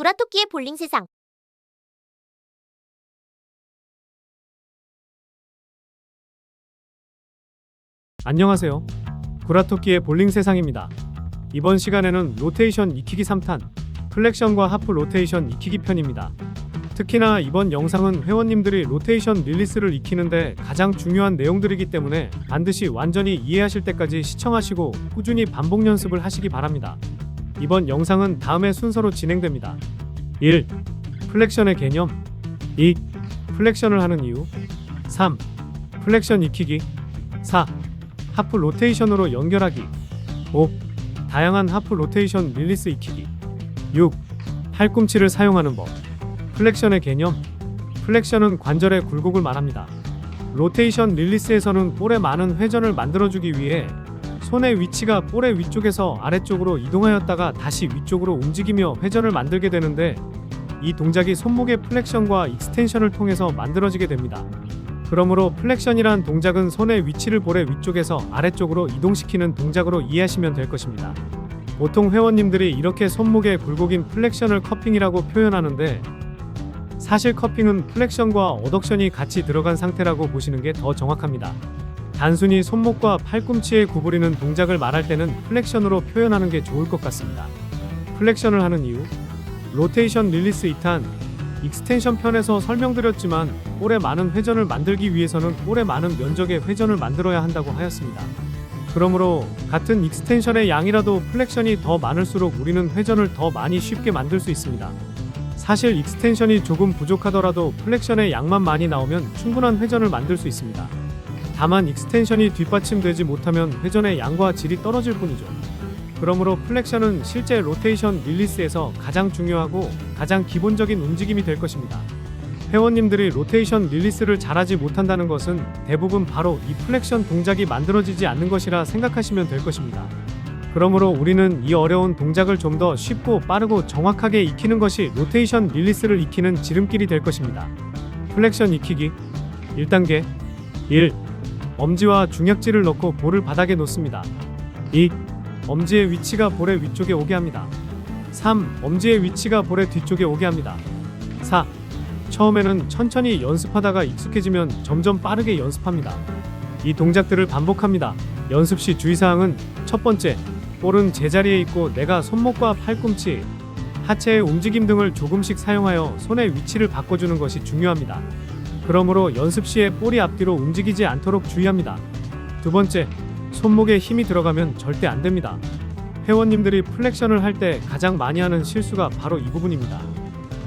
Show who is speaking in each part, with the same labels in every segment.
Speaker 1: 구라토끼의 볼링 세상.
Speaker 2: 안녕하세요. 구라토끼의 볼링 세상입니다. 이번 시간에는 로테이션 익히기 3탄, 플렉션과 하프 로테이션 익히기 편입니다. 특히나 이번 영상은 회원님들이 로테이션 릴리스를 익히는데 가장 중요한 내용들이기 때문에 반드시 완전히 이해하실 때까지 시청하시고 꾸준히 반복 연습을 하시기 바랍니다. 이번 영상은 다음의 순서로 진행됩니다. 1. 플렉션의 개념. 2. 플렉션을 하는 이유. 3. 플렉션 익히기. 4. 하프 로테이션으로 연결하기. 5. 다양한 하프 로테이션 릴리스 익히기. 6. 팔꿈치를 사용하는 법. 플렉션의 개념. 플렉션은 관절의 굴곡을 말합니다. 로테이션 릴리스에서는 볼에 많은 회전을 만들어주기 위해 손의 위치가 볼의 위쪽에서 아래쪽으로 이동하였다가 다시 위쪽으로 움직이며 회전을 만들게 되는데, 이 동작이 손목의 플렉션과 익스텐션을 통해서 만들어지게 됩니다. 그러므로 플렉션이란 동작은 손의 위치를 볼의 위쪽에서 아래쪽으로 이동시키는 동작으로 이해하시면 될 것입니다. 보통 회원님들이 이렇게 손목의 굴곡인 플렉션을 커핑이라고 표현하는데, 사실 커핑은 플렉션과 어덕션이 같이 들어간 상태라고 보시는 게 더 정확합니다. 단순히 손목과 팔꿈치의 구부리는 동작을 말할 때는 플렉션으로 표현하는 게 좋을 것 같습니다. 플렉션을 하는 이유. 로테이션 릴리스 2탄, 익스텐션 편에서 설명드렸지만 볼에 많은 회전을 만들기 위해서는 볼에 많은 면적의 회전을 만들어야 한다고 하였습니다. 그러므로 같은 익스텐션의 양이라도 플렉션이 더 많을수록 우리는 회전을 더 많이 쉽게 만들 수 있습니다. 사실 익스텐션이 조금 부족하더라도 플렉션의 양만 많이 나오면 충분한 회전을 만들 수 있습니다. 다만 익스텐션이 뒷받침되지 못하면 회전의 양과 질이 떨어질 뿐이죠. 그러므로 플렉션은 실제 로테이션 릴리스에서 가장 중요하고 가장 기본적인 움직임이 될 것입니다. 회원님들이 로테이션 릴리스를 잘하지 못한다는 것은 대부분 바로 이 플렉션 동작이 만들어지지 않는 것이라 생각하시면 될 것입니다. 그러므로 우리는 이 어려운 동작을 좀 더 쉽고 빠르고 정확하게 익히는 것이 로테이션 릴리스를 익히는 지름길이 될 것입니다. 플렉션 익히기 1단계. 1. 엄지와 중약지를 넣고 볼을 바닥에 놓습니다. 2. 엄지의 위치가 볼의 위쪽에 오게 합니다. 3. 엄지의 위치가 볼의 뒤쪽에 오게 합니다. 4. 처음에는 천천히 연습하다가 익숙해지면 점점 빠르게 연습합니다. 이 동작들을 반복합니다. 연습 시 주의사항은 첫 번째, 볼은 제자리에 있고 내가 손목과 팔꿈치, 하체의 움직임 등을 조금씩 사용하여 손의 위치를 바꿔주는 것이 중요합니다. 그러므로 연습 시에 볼이 앞뒤로 움직이지 않도록 주의합니다. 두 번째, 손목에 힘이 들어가면 절대 안 됩니다. 회원님들이 플렉션을 할 때 가장 많이 하는 실수가 바로 이 부분입니다.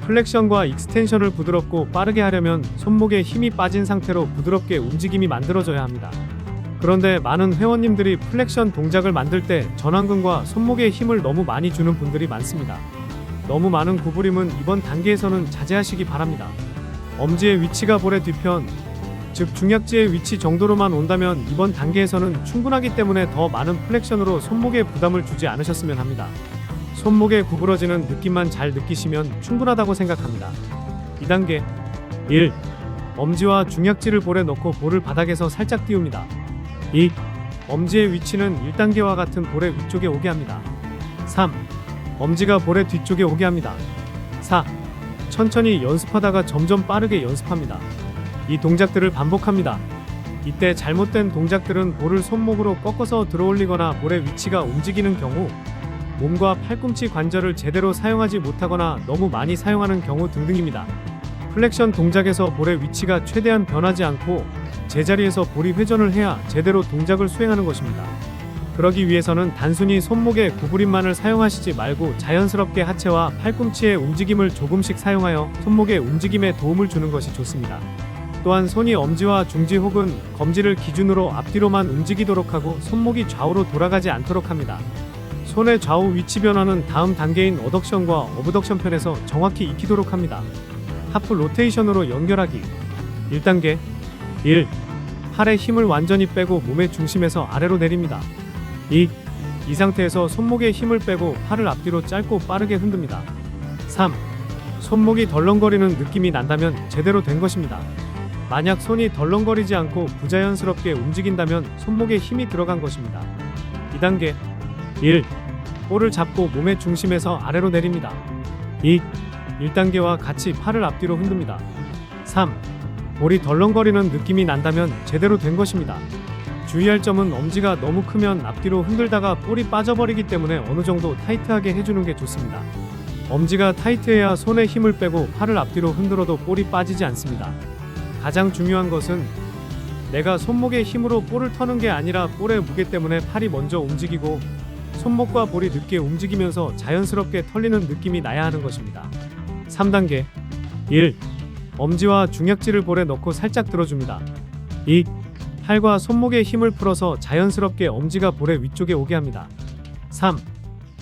Speaker 2: 플렉션과 익스텐션을 부드럽고 빠르게 하려면 손목에 힘이 빠진 상태로 부드럽게 움직임이 만들어져야 합니다. 그런데 많은 회원님들이 플렉션 동작을 만들 때 전완근과 손목에 힘을 너무 많이 주는 분들이 많습니다. 너무 많은 구부림은 이번 단계에서는 자제하시기 바랍니다. 엄지의 위치가 볼의 뒤편, 즉 중약지의 위치 정도로만 온다면 이번 단계에서는 충분하기 때문에 더 많은 플렉션으로 손목에 부담을 주지 않으셨으면 합니다. 손목에 구부러지는 느낌만 잘 느끼시면 충분하다고 생각합니다. 2단계. 1. 엄지와 중약지를 볼에 넣고 볼을 바닥에서 살짝 띄웁니다. 2. 엄지의 위치는 1단계와 같은 볼의 위쪽에 오게 합니다. 3. 엄지가 볼의 뒤쪽에 오게 합니다. 4. 천천히 연습하다가 점점 빠르게 연습합니다. 이 동작들을 반복합니다. 이때 잘못된 동작들은 볼을 손목으로 꺾어서 들어올리거나 볼의 위치가 움직이는 경우, 몸과 팔꿈치 관절을 제대로 사용하지 못하거나 너무 많이 사용하는 경우 등등입니다. 플렉션 동작에서 볼의 위치가 최대한 변하지 않고 제자리에서 볼이 회전을 해야 제대로 동작을 수행하는 것입니다. 그러기 위해서는 단순히 손목의 구부림만을 사용하시지 말고 자연스럽게 하체와 팔꿈치의 움직임을 조금씩 사용하여 손목의 움직임에 도움을 주는 것이 좋습니다. 또한 손이 엄지와 중지 혹은 검지를 기준으로 앞뒤로만 움직이도록 하고 손목이 좌우로 돌아가지 않도록 합니다. 손의 좌우 위치 변화는 다음 단계인 어덕션과 어브덕션 편에서 정확히 익히도록 합니다. 하프 로테이션으로 연결하기 1단계. 1. 팔의 힘을 완전히 빼고 몸의 중심에서 아래로 내립니다. 2. 이 상태에서 손목에 힘을 빼고 팔을 앞뒤로 짧고 빠르게 흔듭니다. 3. 손목이 덜렁거리는 느낌이 난다면 제대로 된 것입니다. 만약 손이 덜렁거리지 않고 부자연스럽게 움직인다면 손목에 힘이 들어간 것입니다. 2단계. 1. 볼을 잡고 몸의 중심에서 아래로 내립니다. 2. 1단계와 같이 팔을 앞뒤로 흔듭니다. 3. 볼이 덜렁거리는 느낌이 난다면 제대로 된 것입니다. 주의할 점은 엄지가 너무 크면 앞뒤로 흔들다가 볼이 빠져버리기 때문에 어느 정도 타이트하게 해주는 게 좋습니다. 엄지가 타이트해야 손에 힘을 빼고 팔을 앞뒤로 흔들어도 볼이 빠지지 않습니다. 가장 중요한 것은 내가 손목의 힘으로 볼을 터는 게 아니라 볼의 무게 때문에 팔이 먼저 움직이고 손목과 볼이 늦게 움직이면서 자연스럽게 털리는 느낌이 나야 하는 것입니다. 3단계 1. 엄지와 중약지를 볼에 넣고 살짝 들어줍니다. 2. 팔과 손목에 힘을 풀어서 자연스럽게 엄지가 볼의 위쪽에 오게 합니다. 3.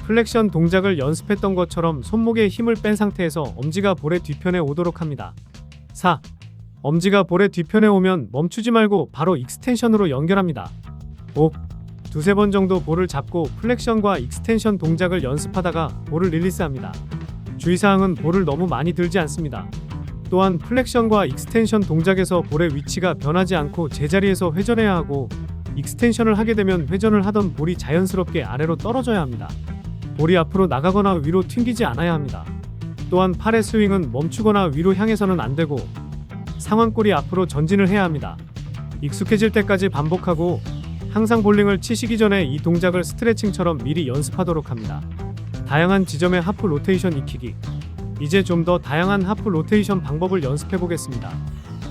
Speaker 2: 플렉션 동작을 연습했던 것처럼 손목에 힘을 뺀 상태에서 엄지가 볼의 뒤편에 오도록 합니다. 4. 엄지가 볼의 뒤편에 오면 멈추지 말고 바로 익스텐션으로 연결합니다. 5. 두세 번 정도 볼을 잡고 플렉션과 익스텐션 동작을 연습하다가 볼을 릴리스합니다. 주의사항은 볼을 너무 많이 들지 않습니다. 또한 플렉션과 익스텐션 동작에서 볼의 위치가 변하지 않고 제자리에서 회전해야 하고 익스텐션을 하게 되면 회전을 하던 볼이 자연스럽게 아래로 떨어져야 합니다. 볼이 앞으로 나가거나 위로 튕기지 않아야 합니다. 또한 팔의 스윙은 멈추거나 위로 향해서는 안 되고 상완골이 앞으로 전진을 해야 합니다. 익숙해질 때까지 반복하고 항상 볼링을 치시기 전에 이 동작을 스트레칭처럼 미리 연습하도록 합니다. 다양한 지점의 하프 로테이션 익히기. 이제 좀 더 다양한 하프 로테이션 방법을 연습해 보겠습니다.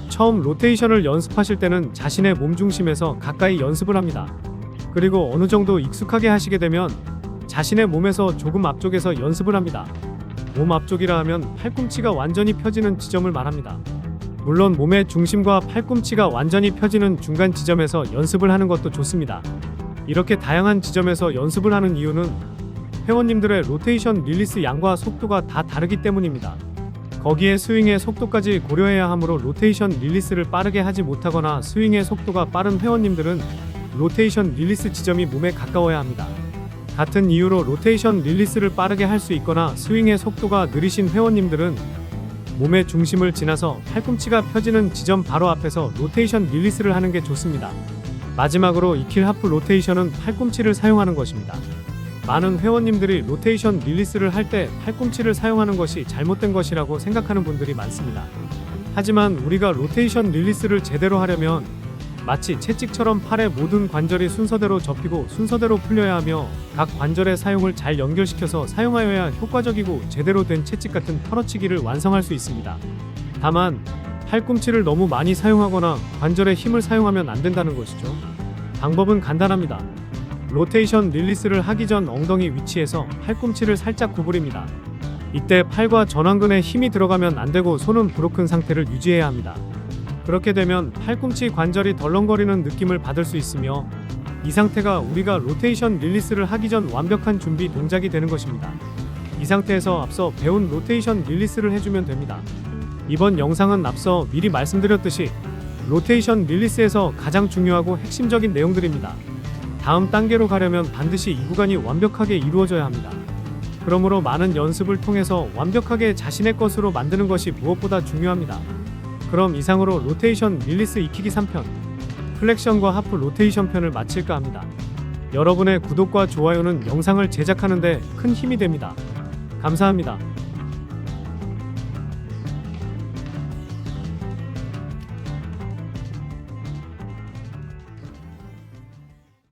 Speaker 2: 처음 로테이션을 연습하실 때는 자신의 몸 중심에서 가까이 연습을 합니다. 그리고 어느 정도 익숙하게 하시게 되면 자신의 몸에서 조금 앞쪽에서 연습을 합니다. 몸 앞쪽이라 하면 팔꿈치가 완전히 펴지는 지점을 말합니다. 물론 몸의 중심과 팔꿈치가 완전히 펴지는 중간 지점에서 연습을 하는 것도 좋습니다. 이렇게 다양한 지점에서 연습을 하는 이유는 회원님들의 로테이션 릴리스 양과 속도가 다 다르기 때문입니다. 거기에 스윙의 속도까지 고려해야 하므로 로테이션 릴리스를 빠르게 하지 못하거나 스윙의 속도가 빠른 회원님들은 로테이션 릴리스 지점이 몸에 가까워야 합니다. 같은 이유로 로테이션 릴리스를 빠르게 할 수 있거나 스윙의 속도가 느리신 회원님들은 몸의 중심을 지나서 팔꿈치가 펴지는 지점 바로 앞에서 로테이션 릴리스를 하는 게 좋습니다. 마지막으로 익힐 하프 로테이션은 팔꿈치를 사용하는 것입니다. 많은 회원님들이 로테이션 릴리스를 할 때 팔꿈치를 사용하는 것이 잘못된 것이라고 생각하는 분들이 많습니다. 하지만 우리가 로테이션 릴리스를 제대로 하려면 마치 채찍처럼 팔의 모든 관절이 순서대로 접히고 순서대로 풀려야 하며 각 관절의 사용을 잘 연결시켜서 사용하여야 효과적이고 제대로 된 채찍 같은 털어치기를 완성할 수 있습니다. 다만 팔꿈치를 너무 많이 사용하거나 관절에 힘을 사용하면 안 된다는 것이죠. 방법은 간단합니다. 로테이션 릴리스를 하기 전 엉덩이 위치에서 팔꿈치를 살짝 구부립니다. 이때 팔과 전완근에 힘이 들어가면 안 되고 손은 브로큰 상태를 유지해야 합니다. 그렇게 되면 팔꿈치 관절이 덜렁거리는 느낌을 받을 수 있으며 이 상태가 우리가 로테이션 릴리스를 하기 전 완벽한 준비 동작이 되는 것입니다. 이 상태에서 앞서 배운 로테이션 릴리스를 해주면 됩니다. 이번 영상은 앞서 미리 말씀드렸듯이 로테이션 릴리스에서 가장 중요하고 핵심적인 내용들입니다. 다음 단계로 가려면 반드시 이 구간이 완벽하게 이루어져야 합니다. 그러므로 많은 연습을 통해서 완벽하게 자신의 것으로 만드는 것이 무엇보다 중요합니다. 그럼 이상으로 로테이션 릴리스 익히기 3편, 플렉션과 하프 로테이션 편을 마칠까 합니다. 여러분의 구독과 좋아요는 영상을 제작하는 데 큰 힘이 됩니다. 감사합니다.